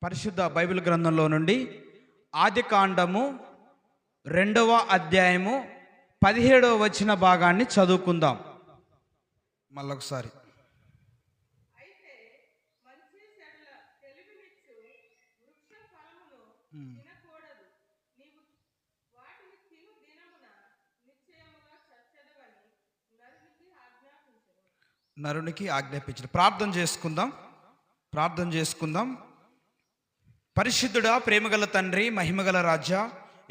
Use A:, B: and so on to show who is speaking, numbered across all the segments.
A: పరిశుద్ధ బైబిల్ గ్రంథంలో నుండి ఆదికాండము 2వ అధ్యాయము 17వ వచన భాగాన్ని చదువుకుందాం. మళ్ళొకసారి. నరునికి ఆజ్ఞాపించిన ప్రార్థన చేసుకుందాం. పరిశుద్ధుడా, ప్రేమగల తండ్రి, మహిమగల రాజా,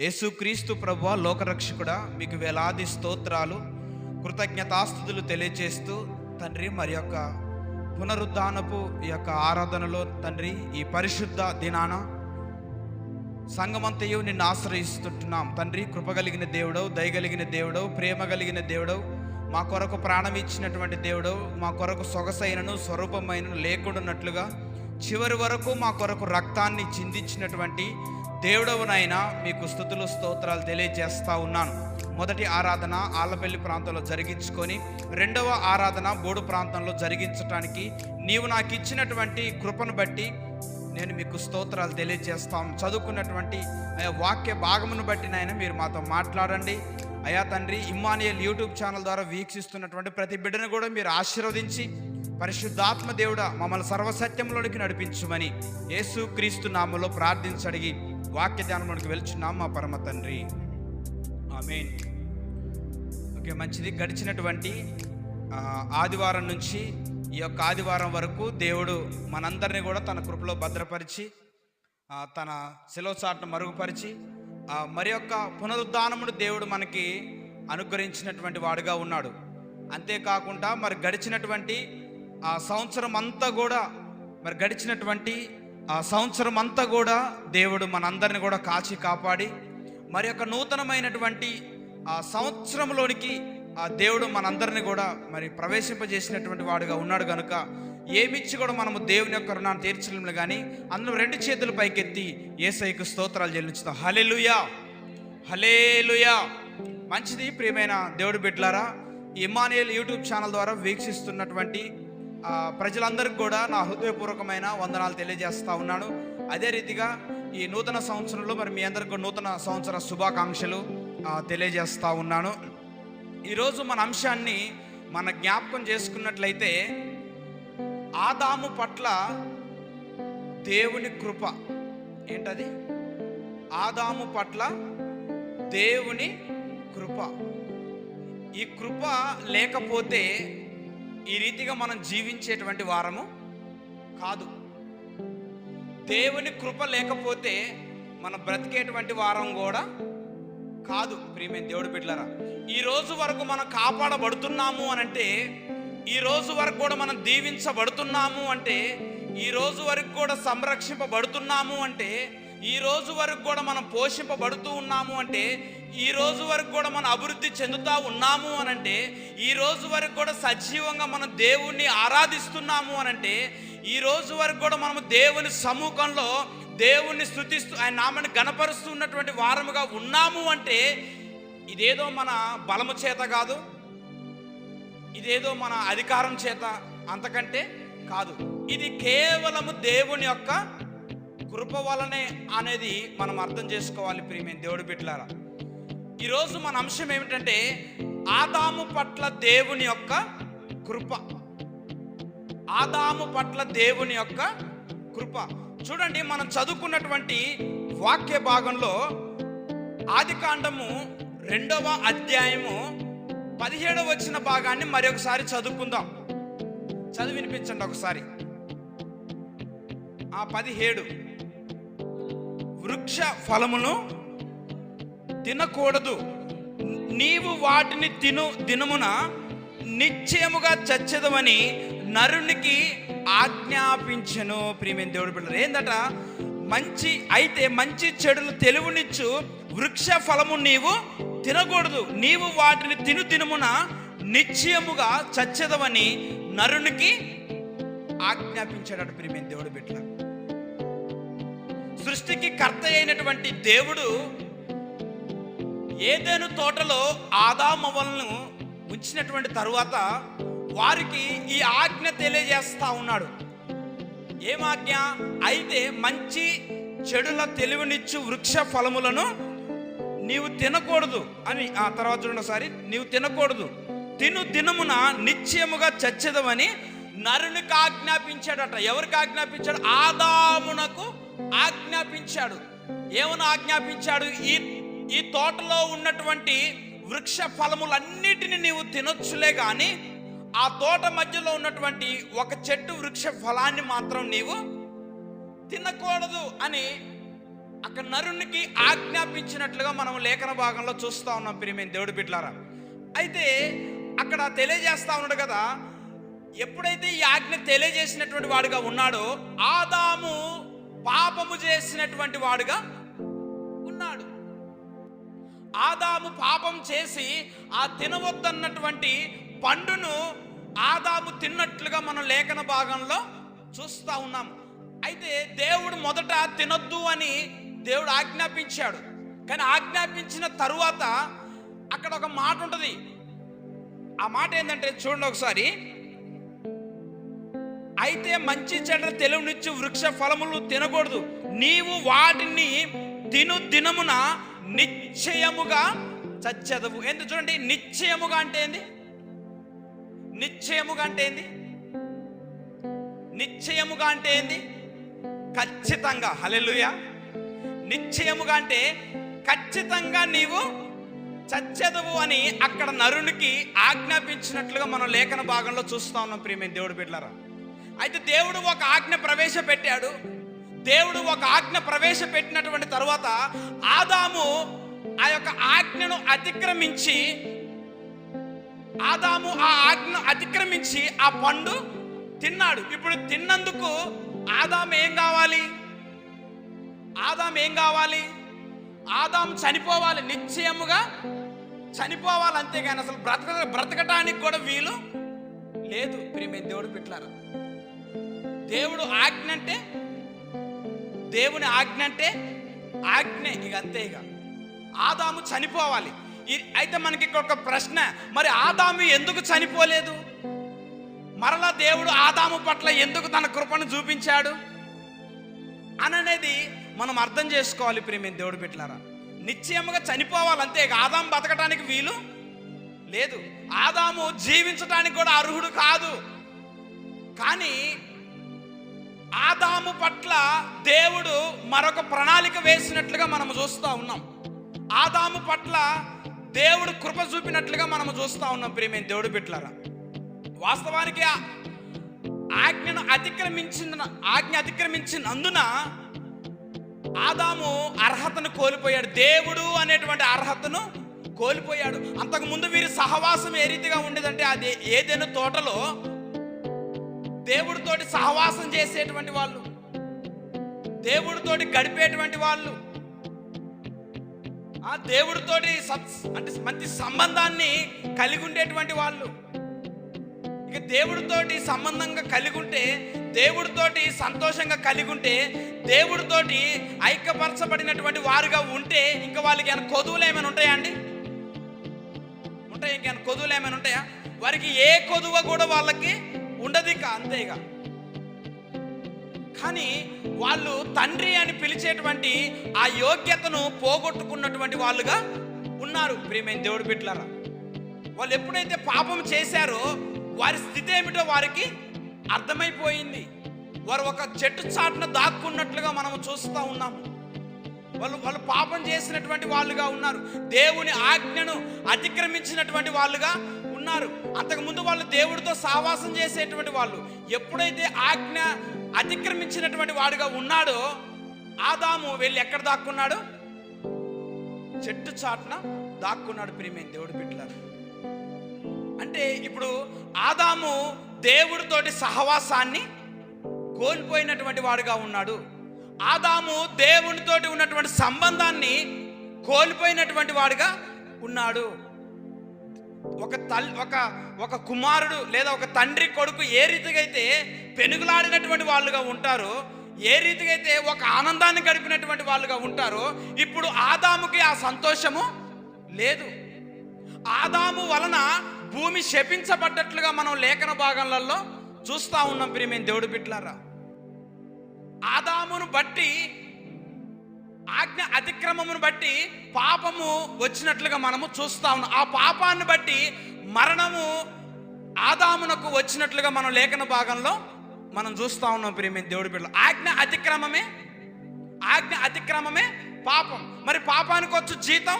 A: యేసుక్రీస్తు ప్రభువా, లోకరక్షకుడా, మీకు వేలాది స్తోత్రాలు, కృతజ్ఞతాస్తుతులు తెలియజేస్తూ తండ్రి, మరి యొక్క పునరుద్ధానపు ఈ యొక్క ఆరాధనలో తండ్రి, ఈ పరిశుద్ధ దినాన సంఘమంతయు నిన్ను ఆశ్రయిస్తుంటున్నాం తండ్రి. కృపగలిగిన దేవుడవు, దయగలిగిన దేవుడవు, ప్రేమ కలిగిన దేవుడవు, మా కొరకు ప్రాణం ఇచ్చినటువంటి దేవుడవు, మా కొరకు సొగసైనను స్వరూపమైనను లేకుండాన్నట్లుగా చివరి వరకు మా కొరకు రక్తాన్ని చిందించినటువంటి దేవుడవునైనా మీకు స్తుతులు స్తోత్రాలు తెలియజేస్తూ ఉన్నాను. మొదటి ఆరాధన ఆలపల్లి ప్రాంతంలో జరిగించుకొని 2వ ఆరాధన బోడు ప్రాంతంలో జరిగించడానికి నీవు నాకు ఇచ్చినటువంటి కృపను బట్టి నేను మీకు స్తోత్రాలు తెలియజేస్తాం. చదువుకున్నటువంటి వాక్య భాగమును బట్టి నాయన మీరు మాతో మాట్లాడండి అయా తండ్రి. ఇమ్మానుయేల్ యూట్యూబ్ ఛానల్ ద్వారా వీక్షిస్తున్నటువంటి ప్రతి బిడ్డను కూడా మీరు ఆశీర్వదించి పరిశుద్ధాత్మ దేవుడా మమ్మల్ని సర్వసత్యంలోనికి నడిపించుమని యేసుక్రీస్తు నామములో ప్రార్థించడిగి వాక్య ధ్యానంలోకి వెళ్తున్నాం మా పరమ తండ్రి, ఆమేన్. ఓకే, మంచిది. గడిచినటువంటి ఆదివారం నుంచి ఈ యొక్క ఆదివారం వరకు దేవుడు మనందరినీ కూడా తన కృపలో భద్రపరిచి తన శిలువ చాటును మరుగుపరిచి మరి యొక్క పునరుద్ధానమును దేవుడు మనకి అనుగ్రహించినటువంటి వాడుగా ఉన్నాడు. అంతేకాకుండా మరి గడిచినటువంటి సంవత్సరం అంతా కూడా దేవుడు మనందరిని కూడా కాచి కాపాడి మరి యొక్క నూతనమైనటువంటి సంవత్సరంలోనికి దేవుడు మనందరిని కూడా మరి ప్రవేశింపజేసినటువంటి వాడుగా ఉన్నాడు. కనుక ఏమిచ్చి కూడా మనము దేవుని యొక్క రుణాన్ని తీర్చలేము. కానీ అందులో 2 చేతులు పైకెత్తి యేసయ్యకు స్తోత్రాలు చెల్లించుతాం. హల్లెలూయా, హల్లెలూయా. మంచిది. ప్రియమైన దేవుడి బిడ్డలారా, ఇమ్మానుయేల్ యూట్యూబ్ ఛానల్ ద్వారా వీక్షిస్తున్నటువంటి ప్రజలందరికీ కూడా నా హృదయపూర్వకమైన వందనాలు తెలియజేస్తూ ఉన్నాను. అదే రీతిగా ఈ నూతన సంవత్సరంలో మరి మీ అందరికీ నూతన సంవత్సర శుభాకాంక్షలు తెలియజేస్తూ ఉన్నాను. ఈరోజు మన అంశాన్ని మన జ్ఞాపకం చేసుకున్నట్లయితే ఆదాము పట్ల దేవుని కృప. ఏంటది? ఆదాము పట్ల దేవుని కృప. ఈ కృప లేకపోతే ఈ రీతిగా మనం జీవించేటువంటి వారము కాదు. దేవుని కృప లేకపోతే మనం బ్రతికేటువంటి వారం కూడా కాదు. ప్రియమైన దేవుడి బిడ్డలారా, ఈ రోజు వరకు మనం కాపాడబడుతున్నాము అనంటే, ఈ రోజు వరకు కూడా మనం దీవించబడుతున్నాము అంటే, ఈ రోజు వరకు కూడా సంరక్షింపబడుతున్నాము అంటే, ఈ రోజు వరకు కూడా మనం పోషింపబడుతూ ఉన్నాము అంటే, ఈ రోజు వరకు కూడా మనం అభివృద్ధి చెందుతూ ఉన్నాము అనంటే, ఈ రోజు వరకు కూడా సజీవంగా మనం దేవుణ్ణి ఆరాధిస్తున్నాము అనంటే, ఈ రోజు వరకు కూడా మనము దేవుని సముఖంలో దేవుణ్ణి స్తుతిస్తూ ఆయన నామాన్ని గణపరుస్తూ ఉన్నటువంటి వారముగా ఉన్నాము అంటే, ఇదేదో మన బలము చేత కాదు, ఇదేదో మన అధికారం చేత, అంతకంటే కాదు. ఇది కేవలము దేవుని యొక్క కృప వలనే అనేది మనం అర్థం చేసుకోవాలి. ప్రియమైన దేవుడి బిడ్డలారా, ఈరోజు మన అంశం ఏమిటంటే ఆదాము పట్ల దేవుని యొక్క కృప. ఆదాము పట్ల దేవుని యొక్క కృప. చూడండి, మనం చదువుకున్నటువంటి వాక్య భాగంలో ఆదికాండము 2వ అధ్యాయము 17వ వచన భాగాన్ని మరి ఒకసారి చదువుకుందాం. చదివి వినిపించండి ఒకసారి. 17 వృక్ష ఫలమును తినకూడదు, నీవు వాటిని తిను దినమున నిశ్చయముగా చచ్చెదవని నరునికి ఆజ్ఞాపించెను. ప్రియమైన దేవుడి బిడ్డలారా, ఏందట? మంచి చెడులు తెలివినిచ్చు వృక్ష ఫలము నీవు తినకూడదు, నీవు వాటిని తిను దినమున నిశ్చయముగా చచ్చెదవని నరునికి ఆజ్ఞాపించాడట. ప్రియమైన దేవుడి బిడ్డలారా, సృష్టికి కర్త అయినటువంటి దేవుడు ఏదెను తోటలో ఆదామవ్వలను ఉంచినటువంటి తరువాత వారికి ఈ ఆజ్ఞ తెలియజేస్తా ఉన్నాడు. ఏం ఆజ్ఞ? అయితే మంచి చెడుల తెలివినిచ్చు వృక్ష ఫలములను నీవు తినకూడదు అని. ఆ తర్వాత చూడండి ఒకసారి, నీవు తినకూడదు, తిను దినమున నిశ్చయముగా చచ్చెదవని నరునికి ఆజ్ఞాపించాడట. ఎవరికి ఆజ్ఞాపించాడు? ఆదామునకు ఆజ్ఞాపించాడు. ఏమని ఆజ్ఞాపించాడు? ఈ తోటలో ఉన్నటువంటి వృక్ష ఫలములన్నిటిని నీవు తినొచ్చులే కానీ ఆ తోట మధ్యలో ఉన్నటువంటి ఒక చెట్టు వృక్ష ఫలాన్ని మాత్రం నీవు తినకూడదు అని అక్కడ నరునికి ఆజ్ఞాపించినట్లుగా మనం లేఖన భాగంలో చూస్తూ ఉన్నాం ప్రియమైన దేవుడి బిడ్డలారా. అయితే అక్కడ తెలియజేస్తా ఉన్నాడు కదా, ఎప్పుడైతే ఈ ఆజ్ఞ తెలియజేసినటువంటి వాడుగా ఉన్నాడో ఆదాము పాపము చేసినటువంటి వాడుగా ఉన్నాడు. ఆదాము పాపం చేసి ఆ తినవద్దన్నటువంటి పండును ఆదాము తిన్నట్లుగా మనం లేఖన భాగంలో చూస్తూ ఉన్నాం. అయితే దేవుడు మొదట తినొద్దు అని దేవుడు ఆజ్ఞాపించాడు. కానీ ఆజ్ఞాపించిన తరువాత అక్కడ ఒక మాట ఉంటుంది. ఆ మాట ఏంటంటే చూడండి ఒకసారి, అయితే మంచి చెడ్డ తెలివినిచ్చు వృక్ష ఫలములు తినకూడదు, నీవు వాటిని తిను దినమున నిశ్చయముగా చచ్చెదవు. ఎందుకు? చూడండి, నిశ్చయముగా అంటే ఏంది? నిశ్చయముగా అంటే ఏంది? నిశ్చయముగా అంటే ఏంది? ఖచ్చితంగా. హల్లెలూయా. నిశ్చయముగా అంటే ఖచ్చితంగా నీవు చచ్చెదవు అని అక్కడ నరునికి ఆజ్ఞాపించినట్లుగా మనం లేఖన భాగంలో చూస్తా ఉన్నాం ప్రియమైన దేవుడు బిడ్డలారా. అయితే దేవుడు ఒక ఆజ్ఞ ప్రవేశపెట్టాడు. దేవుడు ఒక ఆజ్ఞ ప్రవేశపెట్టినటువంటి తరువాత ఆదాము ఆ యొక్క ఆజ్ఞను అతిక్రమించి ఆ పండు తిన్నాడు. ఇప్పుడు తిన్నందుకు ఆదాము ఏం కావాలి? ఆదాము చనిపోవాలి, నిశ్చయముగా చనిపోవాలి, అంతేగాని అసలు బ్రతకటానికి కూడా వీలు లేదు ప్రియమైన దేవుడు బిడ్డలారా. దేవుని ఆజ్ఞ అంటే ఆజ్ఞ, ఇక అంతే. ఇక ఆదాము చనిపోవాలి. అయితే మనకి ఇక్కడ ఒక ప్రశ్న, మరి ఆదాము ఎందుకు చనిపోలేదు? మరలా దేవుడు ఆదాము పట్ల ఎందుకు తన కృపను చూపించాడు అనేది మనం అర్థం చేసుకోవాలి ప్రియమైన దేవుడు బిడ్డలారా. నిశ్చయముగా చనిపోవాలి, అంతే. ఆదాము బతకటానికి వీలు లేదు. ఆదాము జీవించటానికి కూడా అర్హుడు కాదు. కానీ ఆదాము పట్ల దేవుడు మరొక ప్రణాళిక వేసినట్లుగా మనం చూస్తూ ఉన్నాం. ఆదాము పట్ల దేవుడు కృప చూపినట్లుగా మనం చూస్తూ ఉన్నాం ప్రియమైన దేవుడు బిడ్డలారా. వాస్తవానికి ఆజ్ఞ అతిక్రమించినందున ఆదాము అర్హతను కోల్పోయాడు. దేవుడు అనేటువంటి అర్హతను కోల్పోయాడు. అంతకుముందు వీరి సహవాసం ఏ రీతిగా ఉండేదంటే, అది ఏదైనా తోటలో దేవుడితోటి సహవాసం చేసేటువంటి వాళ్ళు, దేవుడితోటి గడిపేటువంటి వాళ్ళు, ఆ దేవుడితోటి అంటే మంచి సంబంధాన్ని కలిగి ఉండేటువంటి వాళ్ళు. ఇక దేవుడితోటి సంబంధంగా కలిగి ఉంటే, దేవుడితోటి సంతోషంగా కలిగి ఉంటే, దేవుడితోటి ఐక్యపరచబడినటువంటి వారుగా ఉంటే ఇంకా వాళ్ళకి ఏమైనా కొదువులు ఏమైనా ఉంటాయా అండి? ఉంటాయి? ఇంకేమైనా కొదువులు ఏమైనా ఉంటాయా? వారికి ఏ కొదువ కూడా వాళ్ళకి ఉండదు ఇక, అంతే. ఇక కానీ వాళ్ళు తండ్రి అని పిలిచేటువంటి ఆ యోగ్యతను పోగొట్టుకున్నటువంటి వాళ్ళుగా ఉన్నారు ప్రియమైన దేవుడి బిడ్డలారా. వాళ్ళు ఎప్పుడైతే పాపం చేశారో వారి స్థితి ఏమిటో వారికి అర్థమైపోయింది. వారు ఒక చెట్టు చాటున దాక్కున్నట్లుగా మనం చూస్తూ ఉన్నాము. వాళ్ళు పాపం చేసినటువంటి వాళ్ళుగా ఉన్నారు. దేవుని ఆజ్ఞను అతిక్రమించినటువంటి వాళ్ళుగా ఉన్నారు. అంతకుముందు వాళ్ళు దేవుడితో సహవాసం చేసేటువంటి వాళ్ళు. ఎప్పుడైతే ఆజ్ఞ అతిక్రమించినటువంటి వాడుగా ఉన్నాడో ఆదాము వెళ్ళి ఎక్కడ దాక్కున్నాడు? చెట్టు చాటున దాక్కున్నాడు ప్రియమైన దేవుడి బిడ్డలారా. అంటే ఇప్పుడు ఆదాము దేవుడితోటి సహవాసాన్ని కోల్పోయినటువంటి వాడుగా ఉన్నాడు. ఆదాము దేవునితోటి ఉన్నటువంటి సంబంధాన్ని కోల్పోయినటువంటి వాడుగా ఉన్నాడు. ఒక కుమారుడు లేదా ఒక తండ్రి కొడుకు ఏ రీతిగా అయితే పెనుగులాడినటువంటి వాళ్ళుగా ఉంటారో, ఏ రీతిగా అయితే ఒక ఆనందాన్ని గడిపినటువంటి వాళ్ళుగా ఉంటారో, ఇప్పుడు ఆదాముకి ఆ సంతోషము లేదు. ఆదాము వలన భూమి శపించబడ్డట్లుగా మనం లేఖన భాగాలలో చూస్తూ ఉన్నాం ప్రియమైన దేవుడి బిడ్డలారా. ఆదామును బట్టి, ఆజ్ఞ అతిక్రమమును బట్టి పాపము వచ్చినట్లుగా మనము చూస్తా ఉన్నాం. ఆ పాపాన్ని బట్టి మరణము ఆదామునకు వచ్చినట్లుగా మనం లేఖన భాగంలో మనం చూస్తా ఉన్నాం. ప్రియమైన దేవుడి బిడ్డలు, ఆజ్ఞ అతిక్రమమే పాపం. మరి పాపానికి వచ్చు జీతం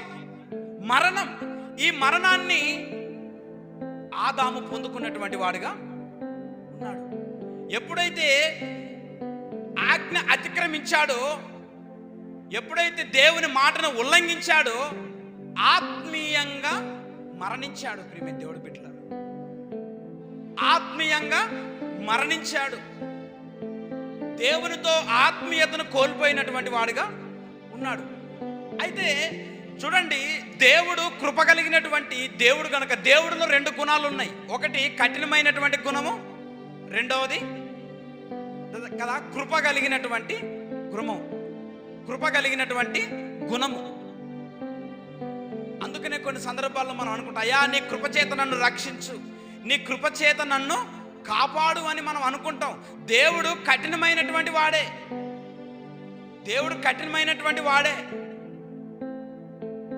A: మరణం. ఈ మరణాన్ని ఆదాము పొందుకున్నటువంటి వాడుగా ఉన్నాడు. ఎప్పుడైతే ఆజ్ఞ అతిక్రమించాడో, ఎప్పుడైతే దేవుని మాటను ఉల్లంఘించాడో, ఆత్మీయంగా మరణించాడు. ప్రియమైన దేవుడి బిడ్డలారా, ఆత్మీయంగా మరణించాడు. దేవునితో ఆత్మీయతను కోల్పోయినటువంటి వాడుగా ఉన్నాడు. అయితే చూడండి, దేవుడు కృప కలిగినటువంటి దేవుడు కనుక, దేవుడిలో 2 గుణాలు ఉన్నాయి. ఒకటి కఠినమైనటువంటి గుణము, రెండవది కదా కృప కలిగినటువంటి గుణము. అందుకనే కొన్ని సందర్భాల్లో మనం అనుకుంటాం, అయ్యా నీ కృపచేత నన్ను రక్షించు, నీ కృపచేత నన్ను కాపాడు అని మనం అనుకుంటాం. దేవుడు కఠినమైనటువంటి వాడే.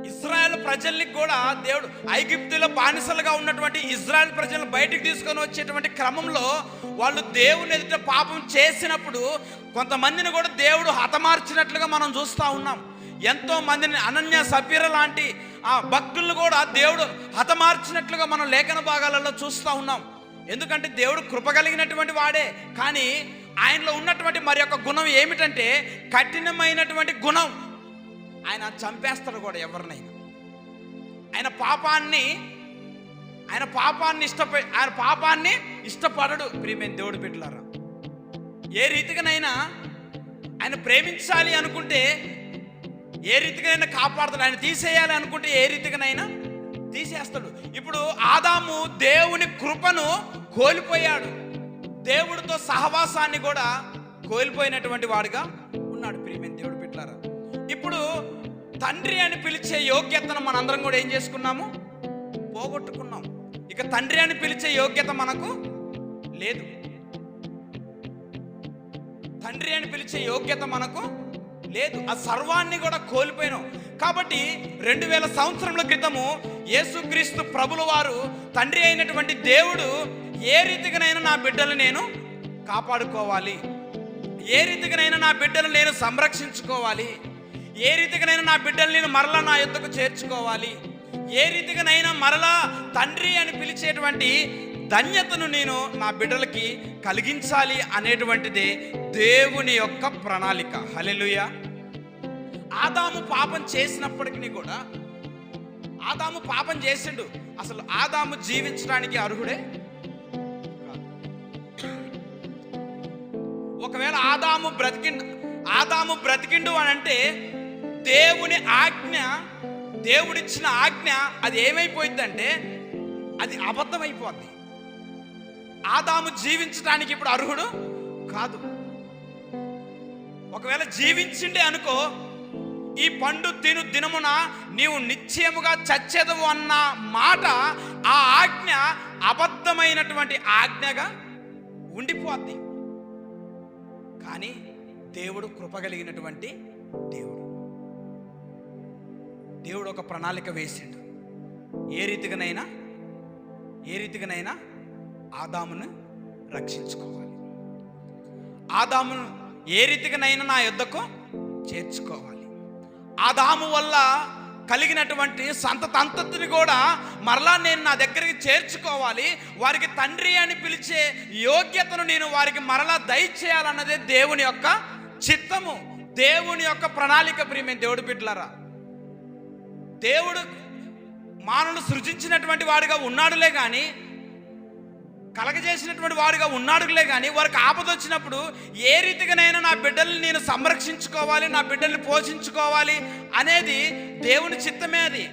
A: ఇజ్రాయెల్ ప్రజల్ని కూడా దేవుడు, ఐగుప్తులో బానిసలుగా ఉన్నటువంటి ఇజ్రాయెల్ ప్రజలను బయటికి తీసుకొని వచ్చేటువంటి క్రమంలో వాళ్ళు దేవుని ఎదుట పాపం చేసినప్పుడు కొంతమందిని కూడా దేవుడు హతమార్చినట్లుగా మనం చూస్తూ ఉన్నాం. ఎంతో మందిని, అనన్య సఫీర లాంటి ఆ భక్తులను కూడా దేవుడు హతమార్చినట్లుగా మనం లేఖన భాగాలలో చూస్తూ ఉన్నాం. ఎందుకంటే దేవుడు కృప కలిగినటువంటి వాడే, కానీ ఆయనలో ఉన్నటువంటి మరి యొక్క గుణం ఏమిటంటే కఠినమైనటువంటి గుణం. ఆయన చంపేస్తాడు కూడా ఎవరినైనా. ఆయన పాపాన్ని ఇష్టపడడు. ప్రియమైన దేవుడి బిడ్డలారా, ఏ రీతిగానైనా ఆయన ప్రేమించాలి అనుకుంటే ఏ రీతిగానైనా కాపాడతాడు. ఆయన తీసేయాలి అనుకుంటే ఏ రీతిగానైనా తీసేస్తాడు. ఇప్పుడు ఆదాము దేవుని కృపను కోల్పోయాడు, దేవుడితో సహవాసాన్ని కూడా కోల్పోయినటువంటి వాడుగా ఉన్నాడు. ప్రియమైన దేవుడి బిడ్డలారా, ఇప్పుడు తండ్రి అని పిలిచే యోగ్యతను మనందరం కూడా ఏం చేసుకున్నాము? పోగొట్టుకున్నాం. ఇక తండ్రి అని పిలిచే యోగ్యత మనకు లేదు. తండ్రి అని పిలిచే యోగ్యత మనకు లేదు. ఆ సర్వాన్ని కూడా కోల్పోయినాం. కాబట్టి 2000 సంవత్సరముల క్రితము యేసుక్రీస్తు ప్రభుల వారు, తండ్రి అయినటువంటి దేవుడు, ఏ రీతిగానైనా నా బిడ్డలు నేను కాపాడుకోవాలి, ఏ రీతిగానైనా నా బిడ్డలు నేను సంరక్షించుకోవాలి, ఏ రీతిగానైనా నా బిడ్డలు నేను మరలా నా యొద్దకు చేర్చుకోవాలి, ఏ రీతిగానైనా మరలా తండ్రి అని పిలిచేటువంటి ధన్యతను నేను నా బిడ్డలకి కలిగించాలి అనేటువంటిదే దేవుని యొక్క ప్రణాళిక. హల్లెలూయా. ఆదాము పాపం చేసినప్పటికీ కూడా, ఆదాము పాపం చేసిండు, అసలు ఆదాము జీవించడానికి అర్హుడే. ఒకవేళ ఆదాము బ్రతికిండు అని అంటే దేవుని ఆజ్ఞ, దేవుడిచ్చిన ఆజ్ఞ అది ఏమైపోయిందంటే అది అబద్ధమైపోద్ది. ఆదాము జీవించడానికి ఇప్పుడు అర్హుడు కాదు. ఒకవేళ జీవించిండే అనుకో, ఈ పండు తిను దినమున నీవు నిశ్చయముగా చచ్చేదవు అన్న మాట, ఆ ఆజ్ఞ అబద్ధమైనటువంటి ఆజ్ఞగా ఉండిపోద్ది. కానీ దేవుడు కృపగలిగినటువంటి దేవుడు ఒక ప్రణాళిక వేసిండు. ఏ రీతిగానైనా ఆదామును రక్షించుకోవాలి, ఆదామును ఏ రీతిగానైనా నా యొద్దకు చేర్చుకోవాలి, ఆదాము వల్ల కలిగినటువంటి సంతతిని కూడా మరలా నేను నా దగ్గరికి చేర్చుకోవాలి, వారికి తండ్రి అని పిలిచే యోగ్యతను నేను వారికి మరలా దయచేయాలన్నదే దేవుని యొక్క చిత్తము, దేవుని యొక్క ప్రణాళిక. ప్రియమైన దేవుడి బిడ్డలారా, దేవుడు మానవుడు సృజించినటువంటి వాడిగా ఉన్నాడులే కానీ, కలగజేసినటువంటి వాడిగా ఉన్నాడులే కానీ, వారికి ఆపద వచ్చినప్పుడు ఏ రీతిగానైనా నా బిడ్డల్ని నేను సంరక్షించుకోవాలి, నా బిడ్డల్ని పోషించుకోవాలి అనేది దేవుని చిత్తమే. అది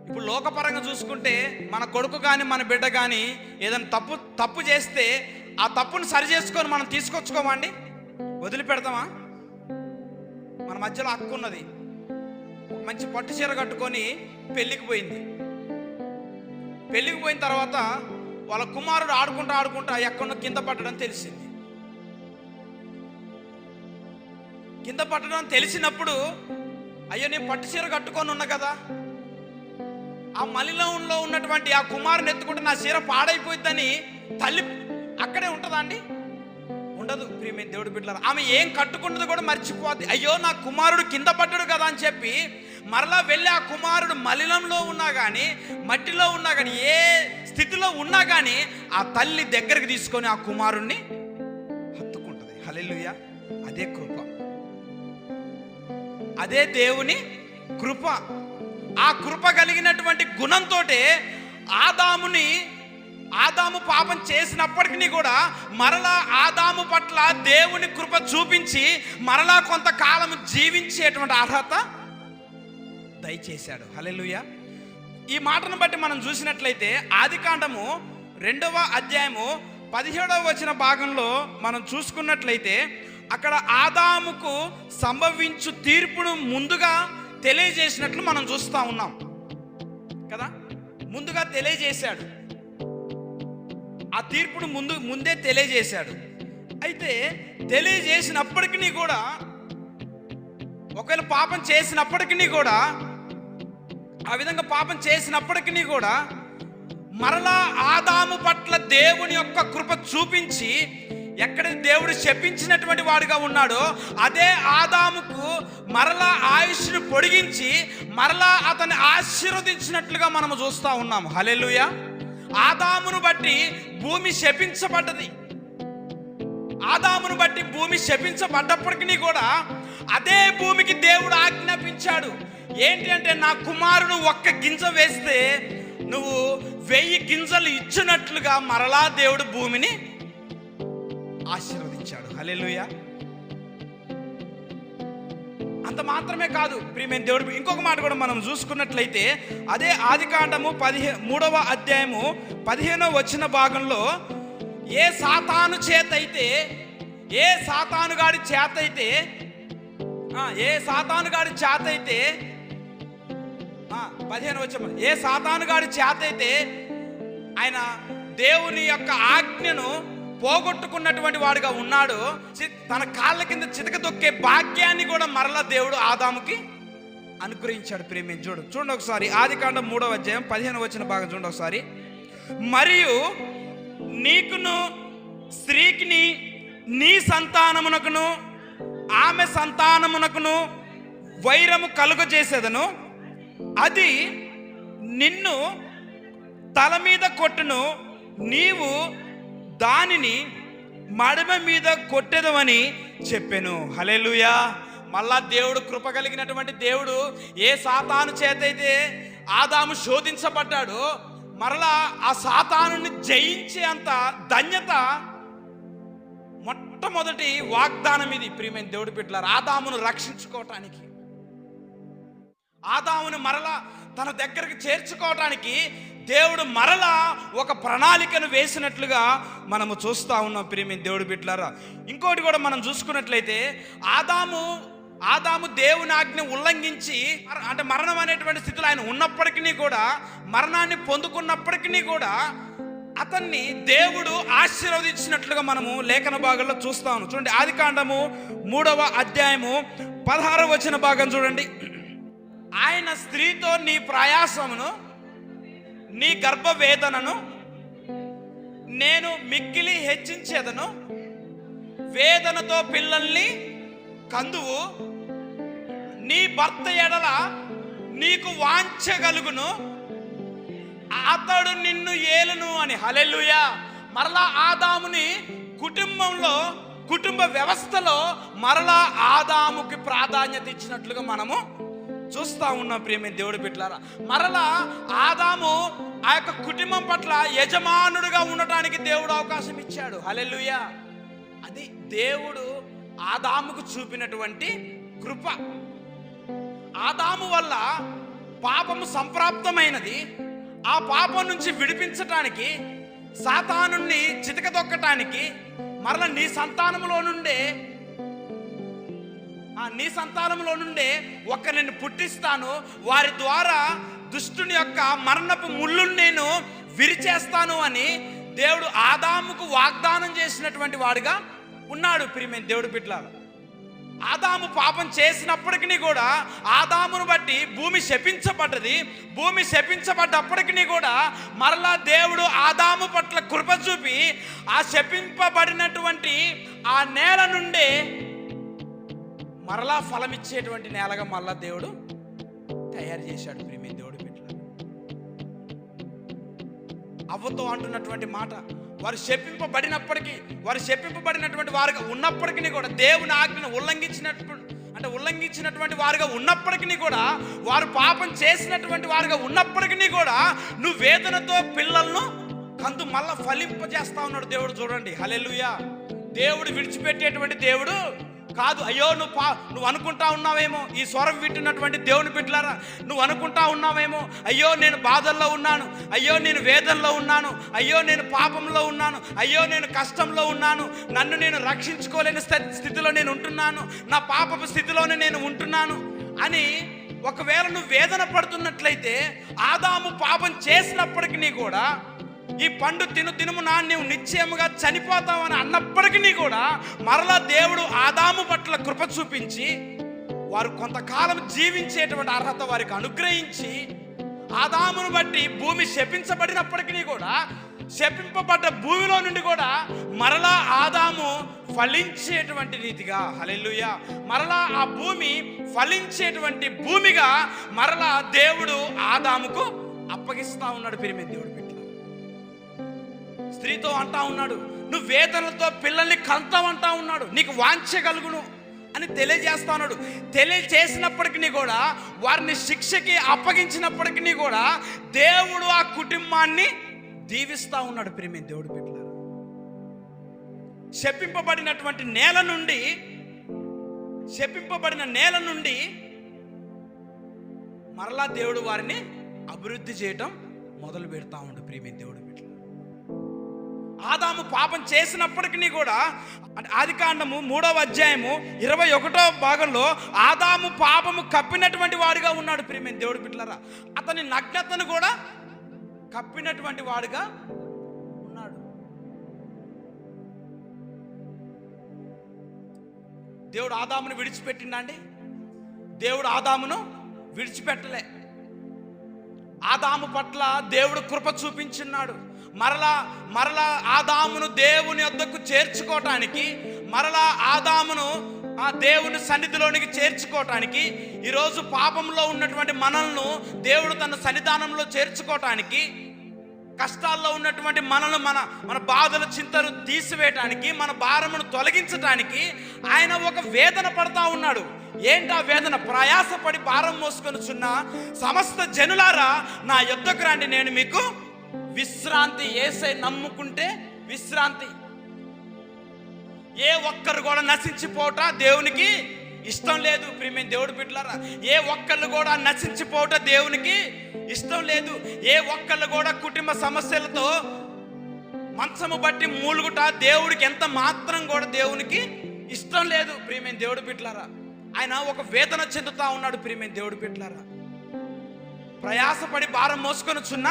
A: ఇప్పుడు లోకపరంగా చూసుకుంటే మన కొడుకు కానీ మన బిడ్డ కానీ ఏదైనా తప్పు చేస్తే ఆ తప్పును సరి చేసుకొని మనం తీసుకొచ్చుకోమండి, వదిలిపెడతామా? మన మధ్యలో అక్క ఉన్నది, మంచి పట్టు చీర కట్టుకొని పెళ్ళికి పోయిన తర్వాత వాళ్ళ కుమారుడు ఆడుకుంటా ఎక్కడో కింద పడ్డడం తెలిసింది. కింద పట్టడం తెలిసినప్పుడు, అయ్యో నేను పట్టు చీర కట్టుకొని ఉన్నా కదా, ఆ మలినంలో ఉన్నటువంటి ఆ కుమారుని ఎత్తుకుంటే నా చీర పాడైపోయిద్దని తల్లి అక్కడే ఉంటుందా అండి? ఉండదు. ప్రియమైన దేవుడి బిడ్డలారా, ఆమె ఏం కట్టుకున్నది కూడా మర్చిపోద్ది. అయ్యో నా కుమారుడు కింద పడ్డాడు కదా అని చెప్పి మరలా వెళ్ళి ఆ కుమారుడు మలినంలో ఉన్నా కానీ, మట్టిలో ఉన్నా కానీ, ఏ స్థితిలో ఉన్నా కానీ ఆ తల్లి దగ్గరికి తీసుకొని ఆ కుమారుణ్ణి హత్తుకుంటుంది. హల్లెలూయా. అదే కృప, అదే దేవుని కృప. ఆ కృప కలిగినటువంటి గుణంతో ఆదాము పాపం చేసినప్పటికీ కూడా మరలా ఆదాము పట్ల దేవుని కృప చూపించి మరలా కొంతకాలం జీవించేటువంటి అర్హత దయచేశాడు. హల్లెలూయా. ఈ మాటను బట్టి మనం చూసినట్లయితే ఆదికాండము 2వ అధ్యాయము 17వ వచన భాగంలో మనం చూసుకున్నట్లయితే అక్కడ ఆదాముకు సంభవించు తీర్పును ముందుగా తెలియజేసినట్లు మనం చూస్తూ ఉన్నాం కదా. ముందుగా తెలియజేశాడు, ఆ తీర్పును ముందే తెలియజేశాడు. అయితే తెలియజేసినప్పటికీ కూడా, ఒకవేళ పాపం చేసినప్పటికీ కూడా, ఆ విధంగా పాపం చేసినప్పటికీ కూడా మరలా ఆదాము పట్ల దేవుని యొక్క కృప చూపించి, ఎక్కడ దేవుడు శపించినటువంటి వాడిగా ఉన్నాడో అదే ఆదాముకు మరలా ఆయుష్ను పొడిగించి మరలా అతన్ని ఆశీర్వదించినట్లుగా మనము చూస్తూ ఉన్నాము. హల్లెలూయా. ఆదామును బట్టి భూమి శపించబడ్డది. ఆదామును బట్టి భూమి శపించబడ్డప్పటికీ కూడా అదే భూమికి దేవుడు ఆజ్ఞాపించాడు. ఏంటి అంటే, నా కుమారుడు ఒక్క గింజ వేస్తే నువ్వు 1000 గింజలు ఇచ్చినట్లుగా మరలా దేవుడు భూమిని ఆశీర్వదించాడు. హల్లెలూయా. అంత మాత్రమే కాదు ప్రియమైన దేవుడు, ఇంకొక మాట కూడా మనం చూసుకున్నట్లయితే అదే ఆదికాండము 13వ అధ్యాయము 15వ వచన భాగంలో ఏ సాతానుగాడి చేత అయితే ఏ సాతానుగాడి చేత అయితే ఆయన దేవుని యొక్క ఆజ్ఞను పోగొట్టుకున్నటువంటి వాడుగా ఉన్నాడు, తన కాళ్ళ కింద చితక తొక్కే భాగ్యాన్ని కూడా మరలా దేవుడు ఆదాముకి అనుగ్రహించాడు. ప్రేమ చూడండి ఒకసారి ఆదికాండం 3వ అధ్యాయం 15వ వచన భాగం చూడండి ఒకసారి. మరియు నీకును స్త్రీకిని నీ సంతానమునకును ఆమె సంతానమునకును వైరము కలుగజేసేదను, అది నిన్ను తల మీద కొట్టును, నీవు దానిని మడమ మీద కొట్టెదవని చెప్పెను. హల్లెలూయా. మళ్ళా దేవుడు కృప కలిగినటువంటి దేవుడు ఏ సాతాను చేతైతే ఆదాము శోధించబడ్డాడో మరలా ఆ సాతానుని జయించే అంత ధన్యత మొట్టమొదటి వాగ్దానం ఇది. ప్రియమైన దేవుడి బిడ్డలారా, ఆదామును రక్షించుకోవటానికి, ఆదామును మరలా తన దగ్గరికి చేర్చుకోవటానికి దేవుడు మరలా ఒక ప్రణాళికను వేసినట్లుగా మనము చూస్తూ ఉన్నాం. ప్రియమైన దేవుడి బిడ్డలారా, ఇంకోటి కూడా మనం చూసుకున్నట్లయితే ఆదాము దేవుని ఆజ్ఞ ఉల్లంఘించి, అంటే మరణం అనేటువంటి స్థితిలో ఆయన ఉన్నప్పటికీ కూడా, మరణాన్ని పొందుకున్నప్పటికీ కూడా అతన్ని దేవుడు ఆశీర్వదించినట్లుగా మనము లేఖన భాగంలో చూస్తాము. చూడండి ఆదికాండము 3వ అధ్యాయము 16వ వచన భాగం చూడండి. ఆయన స్త్రీతో నీ ప్రయాసమును నీ గర్భవేదనను నేను మిక్కిలి హెచ్చించేదను, వేదనతో పిల్లల్ని కందువు, నీ భర్త ఎడల నీకు వాంఛగలుగును, అతడు నిన్ను ఏలును అని. హల్లెలూయా. మరలా ఆదాముని కుటుంబ వ్యవస్థలో మరలా ఆదాముకి ప్రాధాన్యత ఇచ్చినట్లుగా మనము చూస్తూ ఉన్నాం. ప్రియమైన దేవుడి బిడ్డలారా, మరలా ఆదాము ఆ యొక్క కుటుంబం పట్ల యజమానుడిగా ఉండటానికి దేవుడు అవకాశం ఇచ్చాడు. హల్లెలూయా. అది దేవుడు ఆదాముకు చూపినటువంటి కృప. ఆదాము వల్ల పాపము సంప్రాప్తమైనది. ఆ పాపం నుంచి విడిపించటానికి, సాతానుని చితకదొక్కటానికి మరలా నీ సంతానంలో నుండే ఒకరిని పుట్టిస్తాను, వారి ద్వారా దుష్టుని యొక్క మరణపు ముళ్ళును నేను విరిచేస్తాను అని దేవుడు ఆదాముకు వాగ్దానం చేసినటువంటి వాడిగా ఉన్నాడు. ప్రియమైన దేవుడి బిడ్డలారా, ఆదాము పాపం చేసినప్పటికీ కూడా ఆదామును బట్టి భూమి శపించబడ్డది. భూమి శపించబడ్డప్పటికీ కూడా మరలా దేవుడు ఆదాము పట్ల కృప చూపి ఆ శపింపబడినటువంటి ఆ నేల నుండే మరలా ఫలమిచ్చేటువంటి నేలగా మరలా దేవుడు తయారు చేశాడు. ప్రేమ దేవుడు బిడ్డలారా, అవ్వతో అంటున్నటువంటి మాట, వారు శపింపబడినటువంటి వారుగా ఉన్నప్పటికీ కూడా దేవుని ఆజ్ఞను ఉల్లంఘించినటువంటి వారుగా ఉన్నప్పటికీ కూడా, వారు పాపం చేసినటువంటి వారుగా ఉన్నప్పటికీ కూడా నువ్వు వేదనతో పిల్లలను కందు మళ్ళా ఫలింపజేస్తా ఉన్నాడు దేవుడు. చూడండి, హల్లెలూయా. దేవుడు విడిచిపెట్టేటువంటి దేవుడు కాదు. అయ్యో నువ్వు అనుకుంటా ఉన్నావేమో, ఈ స్వరం వింటున్నటువంటి దేవుని బిడ్డలారా, నువ్వు అనుకుంటా ఉన్నావేమో, అయ్యో నేను బాధల్లో ఉన్నాను, అయ్యో నేను వేదనలో ఉన్నాను, అయ్యో నేను పాపంలో ఉన్నాను, అయ్యో నేను కష్టంలో ఉన్నాను, నన్ను నేను రక్షించుకోలేని స్థితిలో నేను ఉంటున్నాను, నా పాపపు స్థితిలోనే నేను ఉంటున్నాను అని ఒకవేళ నువ్వు వేదన పడుతున్నట్లయితే, ఆదాము పాపం చేసినప్పటికీ కూడా ఈ పండు తినుము నీవు నిశ్చయముగా చనిపోతావని అన్నప్పటికీ కూడా మరలా దేవుడు ఆదాము పట్ల కృప చూపించి వారు కొంతకాలం జీవించేటువంటి అర్హత వారికి అనుగ్రహించి, ఆదామును బట్టి భూమి శపించబడినప్పటికీ కూడా శపింపబడ్డ భూమిలో నుండి కూడా మరలా ఆదాము ఫలించేటువంటి రీతిగా, హల్లెలూయా, మరలా ఆ భూమి ఫలించేటువంటి భూమిగా మరలా దేవుడు ఆదాముకు అప్పగిస్తా ఉన్నాడు. ప్రియమైన దేవుడు స్త్రీతో అంటా ఉన్నాడు, నువ్వు వేదనలతో పిల్లల్ని కంటావంటా ఉన్నాడు, నీకు వాంఛ కలుగును అని తెలియజేస్తా ఉన్నాడు. తెలియజేసినప్పటికీ కూడా, వారిని శిక్షకి అప్పగించినప్పటికీ కూడా దేవుడు ఆ కుటుంబాన్ని దీవిస్తా ఉన్నాడు. ప్రియమైన దేవుడు బిడ్డలారా, శపింపబడిన నేల నుండి మరలా దేవుడు వారిని అభివృద్ధి చేయటం మొదలు పెడతా ఉన్నాడు. ప్రియమైన దేవుడు బిడ్డలారా, ఆదాము పాపం చేసినప్పటికీ కూడా ఆదికాండము 3వ అధ్యాయము 21వ భాగంలో ఆదాము పాపము కప్పినటువంటి వాడిగా ఉన్నాడు. ప్రియమైన దేవుడు బిడ్డలారా, అతని నగ్నతను కూడా కప్పినటువంటి వాడుగా ఉన్నాడు. దేవుడు ఆదామును విడిచిపెట్టిండా అండి? దేవుడు ఆదామును విడిచిపెట్టలే. ఆదాము పట్ల దేవుడు కృప చూపించున్నాడు. మరలా ఆదామును దేవుని వద్దకు చేర్చుకోవటానికి, మరలా ఆదామును ఆ దేవుని సన్నిధిలోనికి చేర్చుకోవటానికి, ఈరోజు పాపంలో ఉన్నటువంటి మనల్ని దేవుడు తన సన్నిధానంలో చేర్చుకోవటానికి, కష్టాల్లో ఉన్నటువంటి మనల్ని మన బాధల చింతలు తీసివేయటానికి, మన భారమును తొలగించటానికి ఆయన ఒక వేదన పడతా ఉన్నాడు. ఏంటా వేదన? ప్రయాసపడి భారం మోసుకొనుచున్న సమస్త జనులారా నా యొద్దకు రండి, నేను మీకు విశ్రాంతి. యేసై నమ్ముకుంటే విశ్రాంతి. ఏ ఒక్కరు కూడా నశించిపోవట దేవునికి ఇష్టం లేదు. ప్రియమైన దేవుడు బిడ్డలారా, ఏ ఒక్కళ్ళు కూడా నశించిపోవట దేవునికి ఇష్టం లేదు. ఏ ఒక్కళ్ళు కూడా కుటుంబ సమస్యలతో మంచము బట్టి మూలుగుట దేవుడికి ఎంత మాత్రం కూడా దేవునికి ఇష్టం లేదు. ప్రియమైన దేవుడు బిడ్డలారా, ఆయన ఒక వేదన చెందుతా ఉన్నాడు. ప్రియమైన దేవుడు బిడ్డలారా, ప్రయాసపడి భారం మోసుకొనుచున్న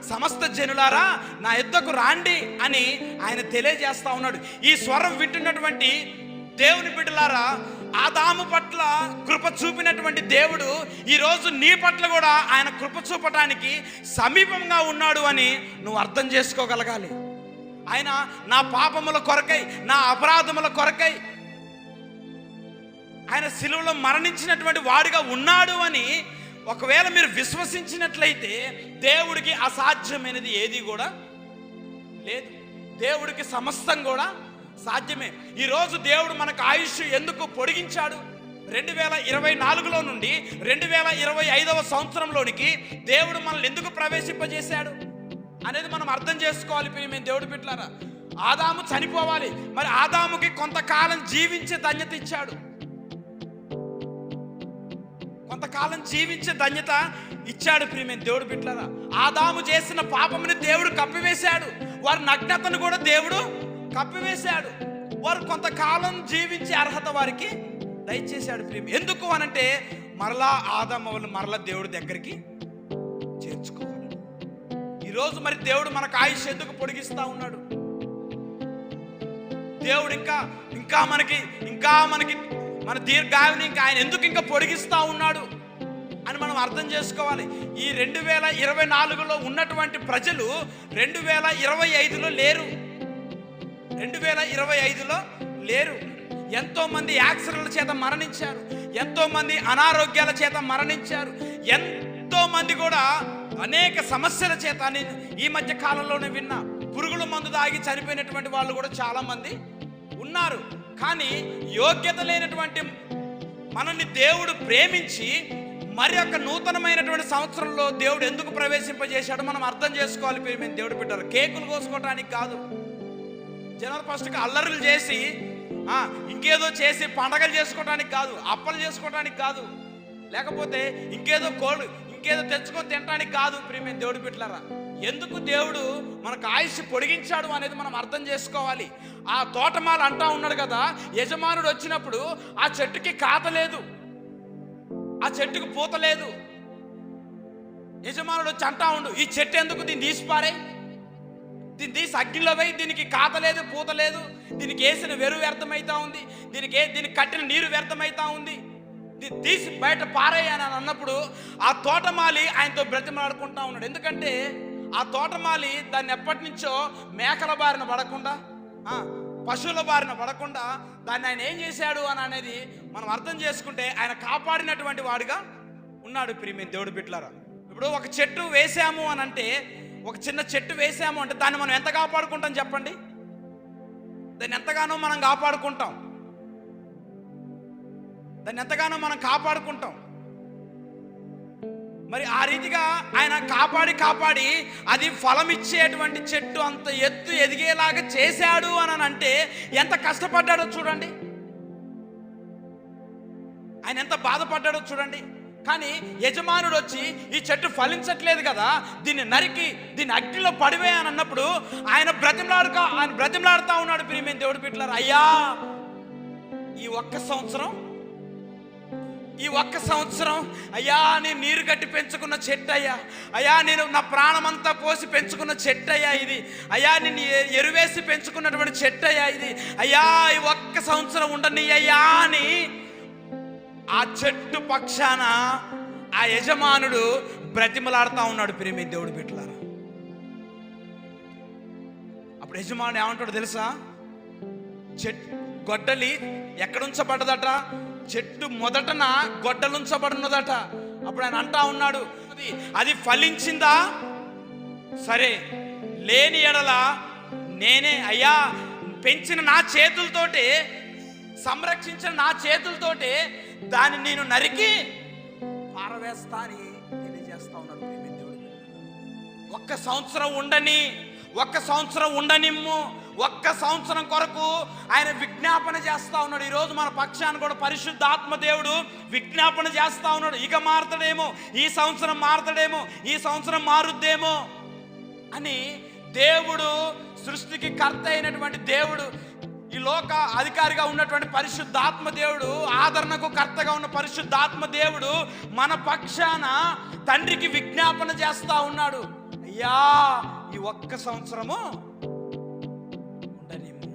A: సమస్త జనులారా నా యొద్దకు రాండి అని ఆయన తెలియజేస్తా ఉన్నాడు. ఈ స్వరం వింటున్నటువంటి దేవుని బిడ్డలారా, ఆదాము పట్ల కృప చూపినటువంటి దేవుడు ఈరోజు నీ పట్ల కూడా ఆయన కృప చూపటానికి సమీపంగా ఉన్నాడు అని నువ్వు అర్థం చేసుకోగలగాలి. ఆయన నా పాపముల కొరకై, నా అపరాధముల కొరకై ఆయన శిలువలో మరణించినటువంటి వాడిగా ఉన్నాడు అని ఒకవేళ మీరు విశ్వసించినట్లయితే దేవుడికి అసాధ్యమైనది ఏది కూడా లేదు. దేవుడికి సమస్తం కూడా సాధ్యమే. ఈరోజు దేవుడు మనకు ఆయుష్ ఎందుకు పొడిగించాడు? 2024లో నుండి 2025వ సంవత్సరంలోనికి దేవుడు మనల్ని ఎందుకు ప్రవేశింపజేశాడు అనేది మనం అర్థం చేసుకోవాలి. ప్రియమైన దేవుడు బిడ్డలారా, ఆదాము చనిపోవాలి, మరి ఆదాముకి కొంతకాలం జీవించే ధన్యత ఇచ్చాడు. కొంతకాలం జీవించే ధన్యత ఇచ్చాడు. ప్రియమైన దేవుడు బిడ్డలారా, ఆదాము చేసిన పాపముని దేవుడు కప్పివేశాడు. వారి నగ్నతను కూడా దేవుడు కప్పివేశాడు. వారు కొంతకాలం జీవించే అర్హత వారికి దయచేశాడు. ప్రియం ఎందుకు అనంటే మరలా ఆదాము మరలా దేవుడి దగ్గరికి చేర్చుకోవాలి. ఈరోజు మరి దేవుడు మనకు ఆయుష్ ఎందుకు పొడిగిస్తా ఉన్నాడు? దేవుడు ఇంకా మనకి మన దీర్ఘాయువుని ఇంకా ఆయన ఎందుకు ఇంకా పొడిగిస్తూ ఉన్నాడు అని మనం అర్థం చేసుకోవాలి. ఈ 2024లో ఉన్నటువంటి ప్రజలు 2025లో లేరు. 2025లో లేరు. ఎంతోమంది యాక్సిడెంట్ల చేత మరణించారు, ఎంతోమంది అనారోగ్యాల చేత మరణించారు, ఎంతోమంది కూడా అనేక సమస్యల చేత. నేను ఈ మధ్య కాలంలోనే విన్నా, పురుగుల మందు తాగి చనిపోయినటువంటి వాళ్ళు కూడా చాలామంది ఉన్నారు. కానీ యోగ్యత లేనటువంటి మనల్ని దేవుడు ప్రేమించి మరి యొక్క నూతనమైనటువంటి సంవత్సరంలో దేవుడు ఎందుకు ప్రవేశింపజేశాడో మనం అర్థం చేసుకోవాలి. మేము దేవుడు పెట్టారు కేకులు కోసుకోవడానికి కాదు, జనవరి 1కి అల్లర్లు చేసి ఇంకేదో చేసి పండగలు చేసుకోవడానికి కాదు, అప్పలు చేసుకోవడానికి కాదు, లేకపోతే ఇంకేదో తెచ్చుకొని తినడానికి కాదు. ప్రియమైన దేవుడు పెట్టారా, ఎందుకు దేవుడు మనకు ఆయుష్ పొడిగించాడు అనేది మనం అర్థం చేసుకోవాలి. ఆ తోటమాల అంటా ఉన్నాడు కదా, యజమానుడు వచ్చినప్పుడు ఆ చెట్టుకి కాత లేదు, ఆ చెట్టుకు పూత లేదు. యజమానుడు వచ్చి అంటా ఉండు, ఈ చెట్టు ఎందుకు, దీన్ని తీసిపారే, దీన్ని తీసి అగ్నిలో పోయి, దీనికి కాత లేదు, పూత లేదు, దీనికి వేసిన వెరువు వ్యర్థమవుతా ఉంది, దీనికి కట్టిన నీరు వ్యర్థమవుతా ఉంది, దీన్ని తీసి బయట పారేయని అన్నప్పుడు ఆ తోటమాలి ఆయనతో బ్రతిమలాడుకుంటా ఉన్నాడు. ఎందుకంటే ఆ తోటమాలి దాన్ని ఎప్పటి నుంచో మేకల బారిన పడకుండా, పశువుల బారిన పడకుండా దాన్ని ఆయన ఏం చేశాడు అని అనేది మనం అర్థం చేసుకుంటే ఆయన కాపాడినటువంటి వాడుగా ఉన్నాడు. ప్రియమైన దేవుడు బిడ్డలారా, ఇప్పుడు ఒక చెట్టు వేసాము అని అంటే, ఒక చిన్న చెట్టు వేసాము అంటే దాన్ని మనం ఎంత కాపాడుకుంటాం చెప్పండి? దాన్ని ఎంతగానో మనం కాపాడుకుంటాం, దాన్ని ఎంతగానో మనం కాపాడుకుంటాం. మరి ఆ రీతిగా ఆయన కాపాడి అది ఫలం ఇచ్చేటువంటి చెట్టు అంత ఎత్తు ఎదిగేలాగా చేశాడు అని అంటే ఎంత కష్టపడ్డాడో చూడండి, ఆయన ఎంత బాధపడ్డాడో చూడండి. కానీ యజమానుడు వచ్చి ఈ చెట్టు ఫలించట్లేదు కదా, దీన్ని నరికి దీన్ని అగ్నిలో పడివే అని అన్నప్పుడు ఆయన బ్రతిమలాడుతా ఉన్నాడు. ప్రియమైన దేవుడు బిడ్డలారా, అయ్యా ఈ ఒక్క సంవత్సరం అయ్యా నేను నీరు కట్టి పెంచుకున్న చెట్టు అయ్యా నేను నా ప్రాణమంతా పోసి పెంచుకున్న చెట్టు ఇది అయ్యా, నేను ఎరువేసి పెంచుకున్నటువంటి చెట్టు ఇది అయ్యా, ఈ ఒక్క సంవత్సరం ఉండని అయ్యా అని ఆ చెట్టు పక్షాన ఆ యజమానుడు బ్రతిమలాడుతూ ఉన్నాడు. ప్రియమైన దేవుడు బిడ్డలారా, అప్పుడు యజమానుడు ఏమంటాడు తెలుసా? గొడ్డలి ఎక్కడుంచబడ్డదట? చెట్టు మొదటన గొడ్డలుంచబడినదట. అప్పుడు ఆయన అంటా ఉన్నాడు, అది ఫలించిందా సరే, లేని ఎడల నేనే అయ్యా పెంచిన నా చేతులతోటి, సంరక్షించిన నా చేతులతోటి దాన్ని నేను నరికి పారవేస్తా అని తెలియజేస్తా ఉన్నాడు. ఒక్క సంవత్సరం ఉండనిమ్ము, ఒక్క సంవత్సరం కొరకు ఆయన విజ్ఞాపన చేస్తా ఉన్నాడు. ఈరోజు మన పక్షాన్ని కూడా పరిశుద్ధాత్మ దేవుడు విజ్ఞాపన చేస్తా ఉన్నాడు. ఇక మారుతాడేమో, ఈ సంవత్సరం మారుతాడేమో, ఈ సంవత్సరం మారుద్దేమో అని దేవుడు, సృష్టికి కర్త అయినటువంటి దేవుడు, ఈ లోక అధికారిగా ఉన్నటువంటి పరిశుద్ధాత్మ దేవుడు, ఆదరణకు కర్తగా ఉన్న పరిశుద్ధాత్మ దేవుడు మన పక్షాన తండ్రికి విజ్ఞాపన చేస్తా ఉన్నాడు. అయ్యా ఈ ఒక్క సంవత్సరము ఉండనిమ్ము,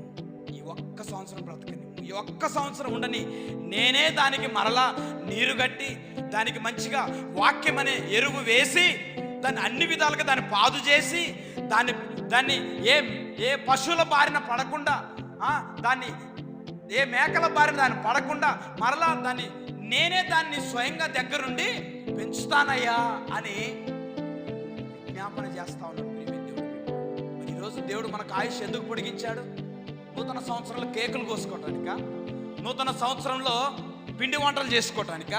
A: ఈ ఒక్క సంవత్సరం బ్రతకనిమ్ము, ఈ ఒక్క సంవత్సరం ఉండని, నేనే దానికి మరలా నీరు కట్టి దానికి మంచిగా వాక్యం అనే ఎరువు వేసి దాన్ని అన్ని విధాలుగా దాన్ని పాదు చేసి దాన్ని ఏ పశువుల బారిన పడకుండా, దాన్ని ఏ మేకల బారిన దాన్ని పడకుండా మరలా నేనే దాన్ని స్వయంగా దగ్గరుండి పెంచుతానయ్యా అని జ్ఞాపన చేస్తా ఉన్నాడు. మరి ఈరోజు దేవుడు మనకు ఆయుష్ ఎందుకు పొడిగించాడు? నూతన సంవత్సరంలో కేకులు కోసుకోవటానిక? నూతన సంవత్సరంలో పిండి వంటలు చేసుకోవటానిక?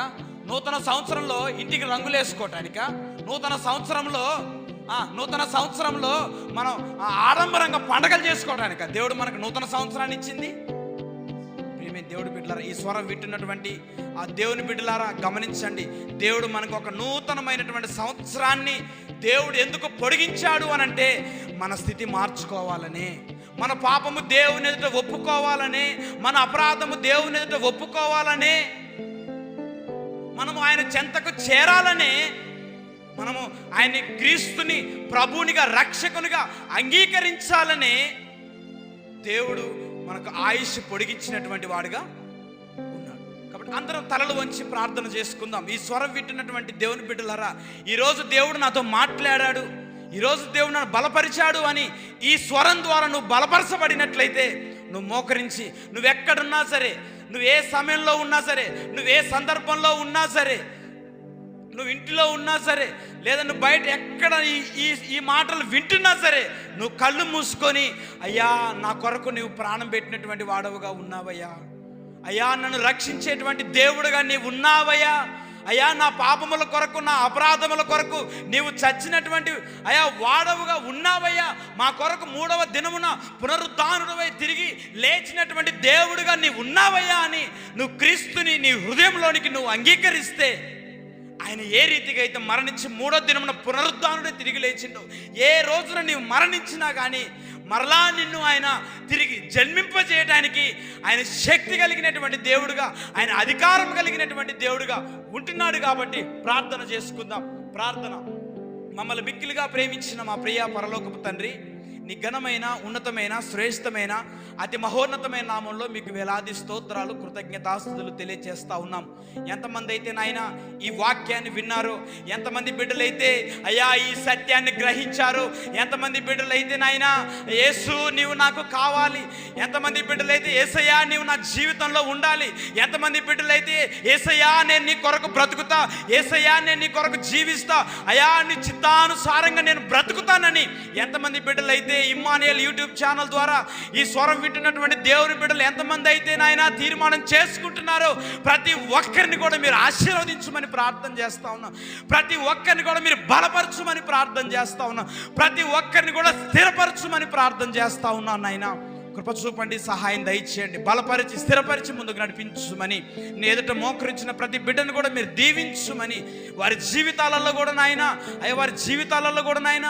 A: నూతన సంవత్సరంలో ఇంటికి రంగులు వేసుకోవటానిక? నూతన సంవత్సరంలో మనం ఆడంబరంగా పండగలు చేసుకోవడానిక దేవుడు మనకు నూతన సంవత్సరాన్ని ఇచ్చింది? ప్రియమైన దేవుడు బిడ్డలారా, ఈ స్వరం వింటున్నటువంటి ఆ దేవుని బిడ్డలారా గమనించండి, దేవుడు మనకు ఒక నూతనమైనటువంటి సంవత్సరాన్ని దేవుడు ఎందుకు పొడిగించాడు అనంటే మన స్థితి మార్చుకోవాలని, మన పాపము దేవుని ఎదుట ఒప్పుకోవాలని, మన అపరాధము దేవుని ఎదుట ఒప్పుకోవాలని, మనము ఆయన చెంతకు చేరాలని, మనము ఆయన్ని క్రీస్తుని ప్రభువునిగా రక్షకునిగా అంగీకరించాలని దేవుడు మనకు ఆయుష్ పొడిగించినటువంటి వాడుగా ఉన్నాడు. కాబట్టి అందరం తలలు వంచి ప్రార్థన చేసుకుందాం. ఈ స్వరం వింటున్నటువంటి దేవుని బిడ్డలారా, ఈరోజు దేవుడు నాతో మాట్లాడాడు, ఈరోజు దేవుడు నన్ను బలపరిచాడు అని ఈ స్వరం ద్వారా నువ్వు బలపరచబడినట్లయితే నువ్వు మోకరించి, నువ్వెక్కడున్నా సరే, నువ్వు ఏ సమయంలో ఉన్నా సరే, నువ్వు ఏ సందర్భంలో ఉన్నా సరే, నువ్వు ఇంటిలో ఉన్నా సరే, లేదా నువ్వు బయట ఎక్కడ ఈ మాటలు వింటున్నా సరే, నువ్వు కళ్ళు మూసుకొని, అయ్యా నా కొరకు నువ్వు ప్రాణం పెట్టినటువంటి వాడవుగా ఉన్నావయ్యా, అయ్యా నన్ను రక్షించేటువంటి దేవుడుగా నీవు ఉన్నావయ్యా, అయ్యా నా పాపముల కొరకు, నా అపరాధముల కొరకు నీవు చచ్చినటువంటి అయ్యా వాడవుగా ఉన్నావయ్యా, మా కొరకు 3వ దినమున పునరుద్ధానుడవై తిరిగి లేచినటువంటి దేవుడుగా నీవు ఉన్నావయ్యా అని నువ్వు క్రీస్తుని నీ హృదయంలోనికి నువ్వు అంగీకరిస్తే, ఆయన ఏ రీతిగా అయితే మరణించి 3వ దినమున పునరుద్ధానుడే తిరిగి లేచిండు, ఏ రోజున నీవు మరణించినా కానీ మరలా నిన్ను ఆయన తిరిగి జన్మింపజేయడానికి ఆయన శక్తి కలిగినటువంటి దేవుడుగా, ఆయన అధికారం కలిగినటువంటి దేవుడుగా ఉంటున్నాడు. కాబట్టి ప్రార్థన చేసుకుందాం. ప్రార్థన. మమ్మల్ని మిక్కిలిగా ప్రేమించిన మా ప్రియ పరలోకపు తండ్రి, నీ ఘనమైన, ఉన్నతమైన, శ్రేష్టమైన, అతి మహోన్నతమైన నామంలో మీకు వేలాది స్తోత్రాలు, కృతజ్ఞతాస్తుతులు తెలియజేస్తూ ఉన్నాం. ఎంతమంది అయితే నాయన ఈ వాక్యాన్ని విన్నారో, ఎంతమంది బిడ్డలైతే అయ్యా ఈ సత్యాన్ని గ్రహించారో, ఎంతమంది బిడ్డలైతే నాయన యేసు నీవు నాకు కావాలి, ఎంతమంది బిడ్డలైతే యేసయ్యా నీవు నా జీవితంలో ఉండాలి, ఎంతమంది బిడ్డలైతే యేసయ్యా నేను నీ కొరకు బ్రతుకుతా, యేసయ్యా నేను నీ కొరకు జీవిస్తా, అయ్యా నీ చిత్తానుసారంగా నేను బ్రతుకుతానని ఎంతమంది బిడ్డలైతే ఇమ్మానుయేల్ యూట్యూబ్ ఛానల్ ద్వారా ఈ స్వరం వింటున్నటువంటి దేవుని బిడ్డలు ఎంతమంది అయితే నాయన తీర్మానం చేసుకుంటున్నారో, ప్రతి ఒక్కరిని కూడా మీరు ఆశీర్వదించమని ప్రార్థన చేస్తా ఉన్నాం. ప్రతి ఒక్కరిని కూడా మీరు బలపరచుమని ప్రార్థన చేస్తా ఉన్నాం. ప్రతి ఒక్కరిని కూడా స్థిరపరచుమని ప్రార్థన చేస్తా ఉన్నాను నాయన. కృప చూపండి, సహాయం దయచేయండి, బలపరిచి స్థిరపరిచి ముందుకు నడిపించుమని, నీ ఎదుట మోకరించిన ప్రతి బిడ్డను కూడా మీరు దీవించుమని, వారి జీవితాలలో కూడా నాయన అయ్యా, వారి జీవితాలలో కూడా నాయన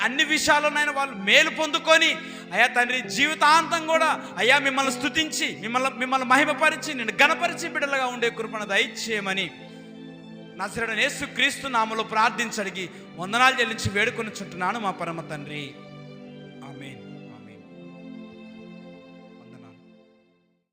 A: అన్ని విషయాల్లో నాయన వాళ్ళు మేలు పొందుకొని అయ్యా తండ్రి జీవితాంతం కూడా అయ్యా మిమ్మల్ని స్తుతించి, మిమ్మల్ని మహిమపరిచి, నిన్ను ఘనపరిచి బిడ్డలుగా ఉండే కృపను దయచేయమని నజరేయుడైన యేసుక్రీస్తు నామములో ప్రార్థించడిగి వందనాలు చెల్లించి వేడుకొని చుంటున్నాను మా పరమ తండ్రి.